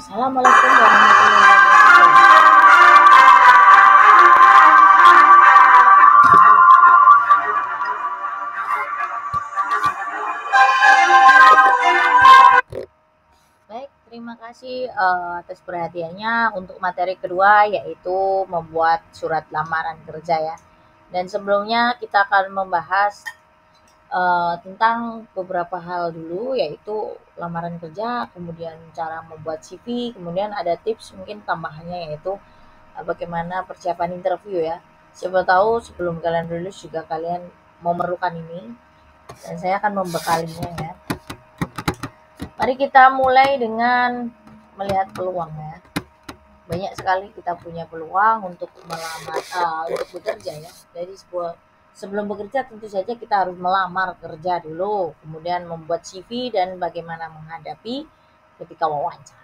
Assalamualaikum warahmatullahi wabarakatuh. Baik, terima kasih atas perhatiannya untuk materi kedua yaitu membuat surat lamaran kerja ya. Dan sebelumnya kita akan membahas tentang beberapa hal dulu yaitu lamaran kerja, kemudian cara membuat CV, kemudian ada tips mungkin tambahannya yaitu bagaimana persiapan interview ya. Siapa tahu sebelum kalian lulus juga kalian memerlukan ini dan saya akan membekalinya ya. Mari kita mulai dengan melihat peluang ya. Banyak sekali kita punya peluang untuk melamar untuk bekerja ya. Jadi sebelum bekerja tentu saja kita harus melamar kerja dulu, kemudian membuat CV dan bagaimana menghadapi ketika wawancara.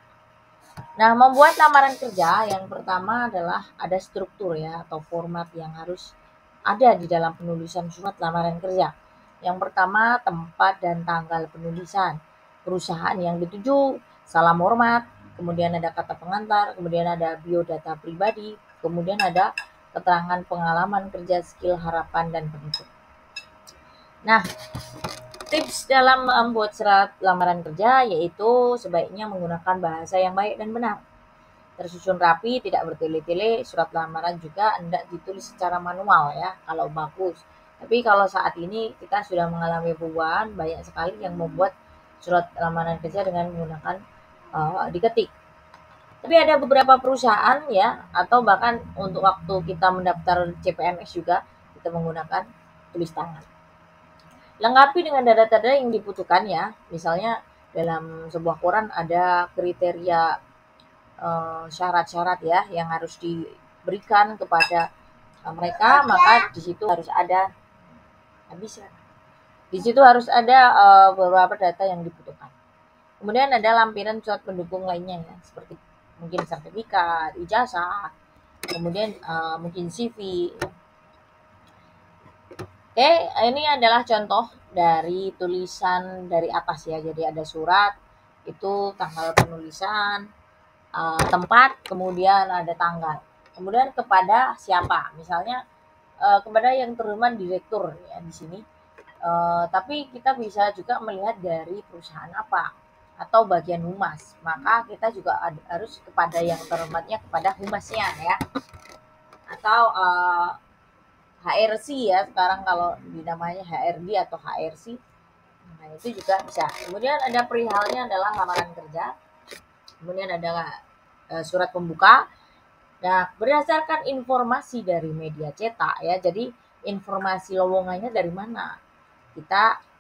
Nah, membuat lamaran kerja yang pertama adalah ada struktur ya atau format yang harus ada di dalam penulisan surat lamaran kerja. Yang pertama, tempat dan tanggal penulisan, perusahaan yang dituju, salam hormat, kemudian ada kata pengantar, kemudian ada biodata pribadi, kemudian ada keterangan pengalaman kerja, skill, harapan, dan penutup. Nah, tips dalam membuat surat lamaran kerja yaitu sebaiknya menggunakan bahasa yang baik dan benar. Tersusun rapi, tidak bertele-tele, surat lamaran juga hendak ditulis secara manual ya, kalau bagus. Tapi kalau saat ini kita sudah mengalami perubahan, banyak sekali yang membuat surat lamaran kerja dengan menggunakan diketik. Tapi ada beberapa perusahaan ya, atau bahkan untuk waktu kita mendaftar CPNS juga, kita menggunakan tulis tangan. Lengkapi dengan data-data yang dibutuhkan ya, misalnya dalam sebuah koran ada kriteria syarat-syarat ya yang harus diberikan kepada mereka, maka di situ harus ada beberapa data yang dibutuhkan. Kemudian ada lampiran surat pendukung lainnya ya, seperti mungkin sertifikat, ijazah, kemudian mungkin CV. Oke, ini adalah contoh dari tulisan dari atas ya. Jadi ada surat, itu tanggal penulisan, tempat, kemudian ada tanggal. Kemudian kepada siapa? Misalnya kepada yang terhormat direktur ya di sini. Tapi kita bisa juga melihat dari perusahaan apa atau bagian humas. Maka kita juga harus kepada yang terhormatnya kepada humasnya ya. Atau HRC ya sekarang kalau dinamanya HRD atau HRC. Nah, itu juga bisa. Kemudian ada perihalnya adalah lamaran kerja. Kemudian ada surat pembuka. Nah, berdasarkan informasi dari media cetak ya. Jadi informasi lowongannya dari mana? Kita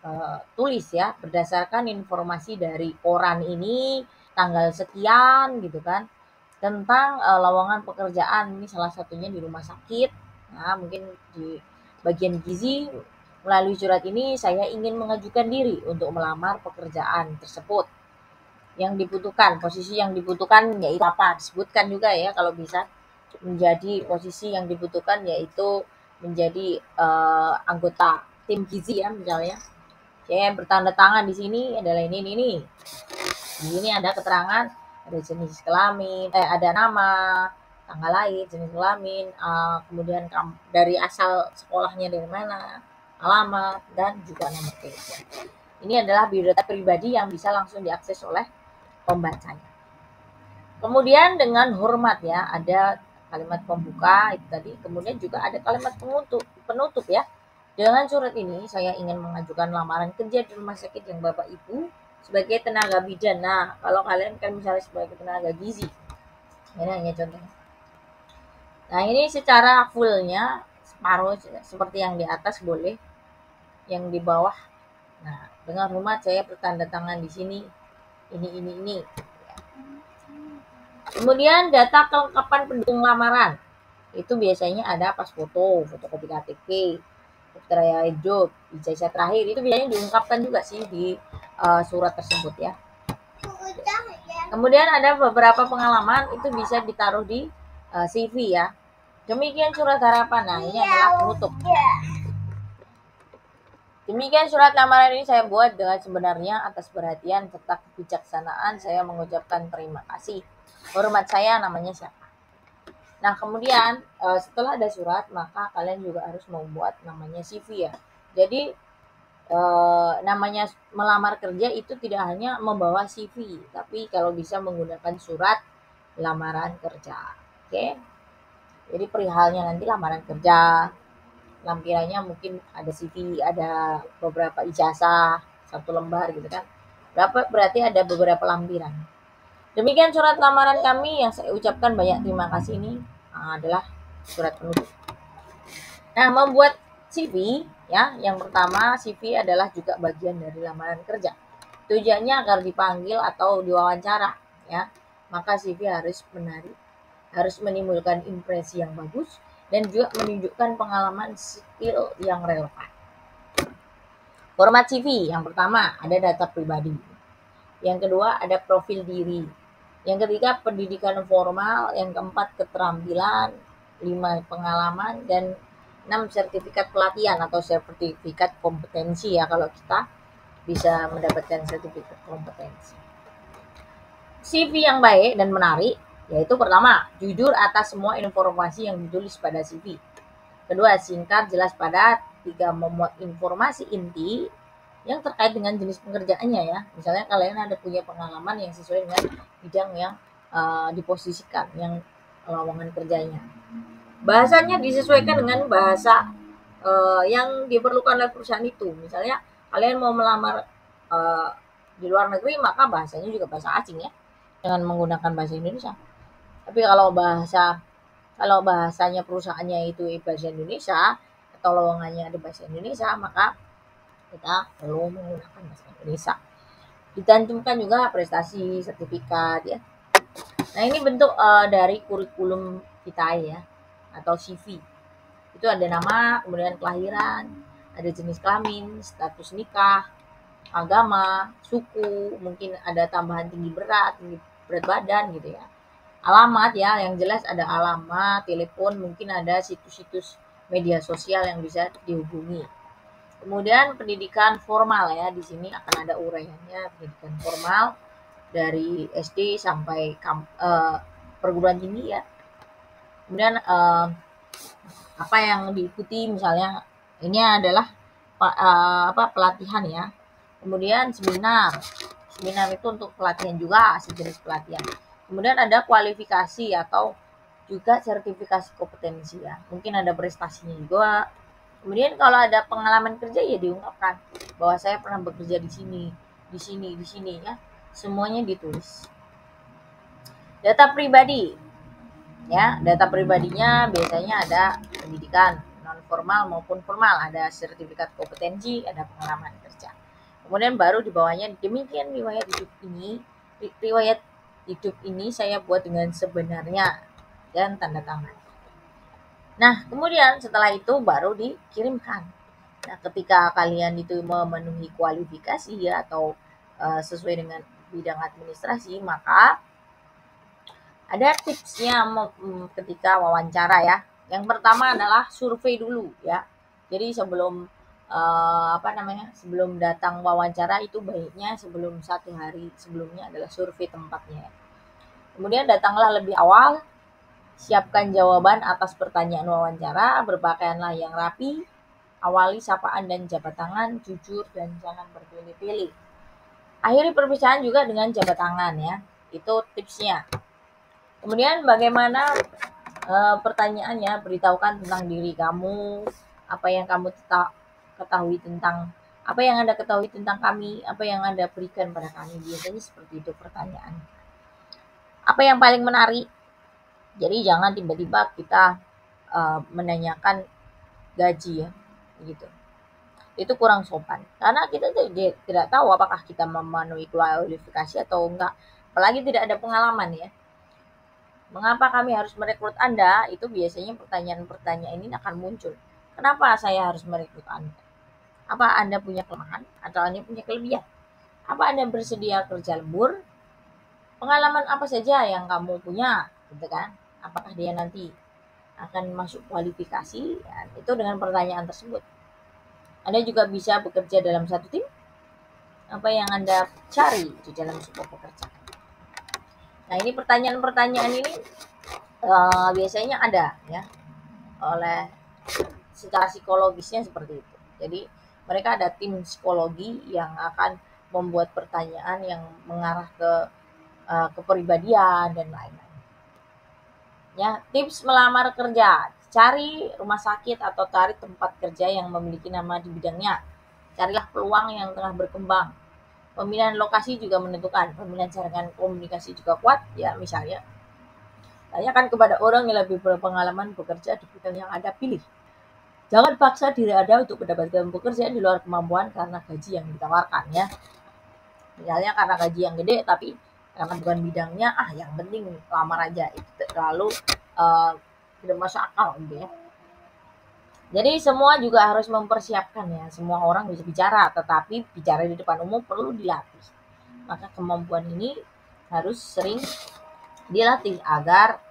tulis ya berdasarkan informasi dari koran ini tanggal sekian gitu kan tentang lowongan pekerjaan ini salah satunya di rumah sakit. Nah, mungkin di bagian gizi melalui surat ini saya ingin mengajukan diri untuk melamar pekerjaan tersebut. Yang dibutuhkan, posisi yang dibutuhkan yaitu apa? Disebutkan juga ya kalau bisa menjadi posisi yang dibutuhkan yaitu menjadi anggota tim gizi ya misalnya. Saya bertanda tangan di sini adalah ini. Di sini ada keterangan, ada jenis kelamin, ada nama, tanggal lahir, jenis kelamin, kemudian dari asal sekolahnya dari mana, alamat, dan juga nomor telepon. Ini adalah biodata pribadi yang bisa langsung diakses oleh pembacanya. Kemudian dengan hormat ya, ada kalimat pembuka itu tadi, kemudian juga ada kalimat penutup ya. Dengan surat ini saya ingin mengajukan lamaran kerja di rumah sakit yang Bapak Ibu sebagai tenaga bidan. Nah, kalau kalian kan misalnya sebagai tenaga gizi. Ini hanya contohnya. Nah, ini secara fullnya separuh seperti yang di atas boleh, yang di bawah. Nah, dengan hormat saya bertanda tangan di sini. Ini. Kemudian data kelengkapan pendukung lamaran. Itu biasanya ada pas fotokopi KTP, keterangan hidup, ijazah terakhir. Itu biasanya diungkapkan juga sih di surat tersebut ya. Kemudian ada beberapa pengalaman itu bisa ditaruh di CV ya. Demikian surat harapan. Nah, ini adalah penutup. Demikian surat lamaran ini saya buat dengan sebenarnya atas perhatian serta kebijaksanaan saya mengucapkan terima kasih. Hormat saya namanya siapa. Nah, kemudian setelah ada surat, maka kalian juga harus membuat namanya CV ya. Jadi namanya melamar kerja itu tidak hanya membawa CV, tapi kalau bisa menggunakan surat lamaran kerja. Oke. Jadi perihalnya nanti lamaran kerja, lampirannya mungkin ada CV, ada beberapa ijazah, satu lembar gitu kan. Berarti ada beberapa lampiran. Demikian surat lamaran kami yang saya ucapkan banyak terima kasih ini adalah surat penutup. Nah, membuat CV ya, yang pertama CV adalah juga bagian dari lamaran kerja. Tujuannya agar dipanggil atau diwawancara ya. Maka CV harus menarik, harus menimbulkan impresi yang bagus dan juga menunjukkan pengalaman skill yang relevan. Format CV yang pertama ada data pribadi. Yang kedua ada profil diri. Yang ketiga pendidikan formal, yang keempat keterampilan, 5 pengalaman, dan 6 sertifikat pelatihan atau sertifikat kompetensi ya kalau kita bisa mendapatkan sertifikat kompetensi. CV yang baik dan menarik yaitu pertama, jujur atas semua informasi yang ditulis pada CV. Kedua, singkat, jelas, padat. Tiga, memuat informasi inti yang terkait dengan jenis pekerjaannya ya. Misalnya kalian ada punya pengalaman yang sesuai dengan bidang yang diposisikan, yang lowongan kerjanya. Bahasanya disesuaikan dengan bahasa yang diperlukan oleh perusahaan itu. Misalnya kalian mau melamar di luar negeri, maka bahasanya juga bahasa asing ya, dengan menggunakan bahasa Indonesia. Tapi kalau bahasanya perusahaannya itu bahasa Indonesia atau lowongannya ada bahasa Indonesia, maka kita perlu menggunakan bahasa Indonesia. Dicantumkan juga prestasi, sertifikat ya. Nah, ini bentuk dari kurikulum kita ya, atau CV. Itu ada nama, kemudian kelahiran, ada jenis kelamin, status nikah, agama, suku, mungkin ada tambahan tinggi berat badan gitu ya. Alamat ya, yang jelas ada alamat, telepon, mungkin ada situs-situs media sosial yang bisa dihubungi. Kemudian pendidikan formal ya, di sini akan ada uraiannya pendidikan formal dari SD sampai perguruan tinggi ya. Kemudian apa yang diikuti, misalnya ini adalah pelatihan ya. Kemudian seminar itu untuk pelatihan juga, sejenis pelatihan. Kemudian ada kualifikasi atau juga sertifikasi kompetensi ya. Mungkin ada prestasinya juga. Kemudian kalau ada pengalaman kerja ya diungkapkan bahwa saya pernah bekerja di sini ya. Semuanya ditulis. Data pribadi. Ya, data pribadinya biasanya ada pendidikan non formal maupun formal, ada sertifikat kompetensi, ada pengalaman kerja. Kemudian baru di bawahnya demikian riwayat hidup ini saya buat dengan sebenarnya dan tanda tangan. Nah, kemudian setelah itu baru dikirimkan. Nah, ketika kalian itu memenuhi kualifikasi ya atau sesuai dengan bidang administrasi, maka ada tipsnya ketika wawancara ya. Yang pertama adalah survei dulu ya. Jadi sebelum sebelum datang wawancara itu baiknya sebelum 1 hari sebelumnya adalah survei tempatnya. Kemudian datanglah lebih awal, siapkan jawaban atas pertanyaan wawancara, berpakaianlah yang rapi, awali sapaan dan jabat tangan, jujur dan jangan berpilih-pilih. Akhiri perpisahan juga dengan jabat tangan ya. Itu tipsnya. Kemudian bagaimana pertanyaannya, beritahukan tentang diri kamu, apa yang kamu ketahui tentang apa yang Anda ketahui tentang kami, apa yang Anda berikan pada kami. Biasanya seperti itu pertanyaan. Apa yang paling menarik? Jadi jangan tiba-tiba kita menanyakan gaji ya, gitu. Itu kurang sopan. Karena kita tidak tahu apakah kita memenuhi kualifikasi atau enggak. Apalagi tidak ada pengalaman ya. Mengapa kami harus merekrut Anda? Itu biasanya pertanyaan-pertanyaan ini akan muncul. Kenapa saya harus merekrut Anda? Apa Anda punya kelemahan atau Anda punya kelebihan? Apa Anda bersedia kerja lembur? Pengalaman apa saja yang kamu punya? Gitu kan? Apakah dia nanti akan masuk kualifikasi? Ya, itu dengan pertanyaan tersebut. Anda juga bisa bekerja dalam satu tim. Apa yang Anda cari di dalam sebuah pekerjaan? Nah, ini pertanyaan-pertanyaan ini biasanya ada ya oleh secara psikologisnya seperti itu. Jadi mereka ada tim psikologi yang akan membuat pertanyaan yang mengarah ke kepribadian dan lain-lain. Ya, tips melamar kerja. Cari rumah sakit atau cari tempat kerja yang memiliki nama di bidangnya. Carilah peluang yang tengah berkembang. Pemilihan lokasi juga menentukan. Pemilihan jaringan komunikasi juga kuat. Ya, misalnya tanyakan kepada orang yang lebih berpengalaman bekerja di bidang yang Anda pilih. Jangan paksa diri Anda untuk mendapatkan pekerjaan di luar kemampuan karena gaji yang ditawarkan ya. Misalnya karena gaji yang gede tapi karena bukan bidangnya, yang penting lamar aja. Itu terlalu tidak masuk akal gitu ya. Jadi semua juga harus mempersiapkan ya. Semua orang bisa bicara, tetapi bicara di depan umum perlu dilatih. Maka kemampuan ini harus sering dilatih agar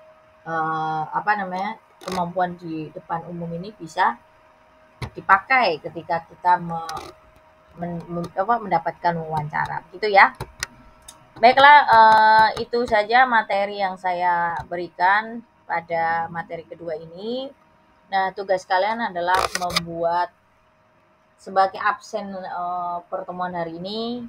kemampuan di depan umum ini bisa dipakai ketika kita mendapatkan wawancara, gitu ya. Baiklah, itu saja materi yang saya berikan pada materi kedua ini. Nah, tugas kalian adalah membuat sebagai absen pertemuan hari ini,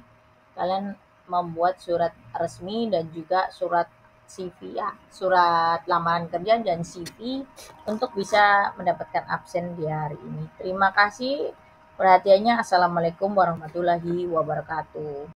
kalian membuat surat resmi dan juga surat CV ya, surat lamaran kerja dan CV untuk bisa mendapatkan absen di hari ini. Terima kasih perhatiannya. Assalamualaikum warahmatullahi wabarakatuh.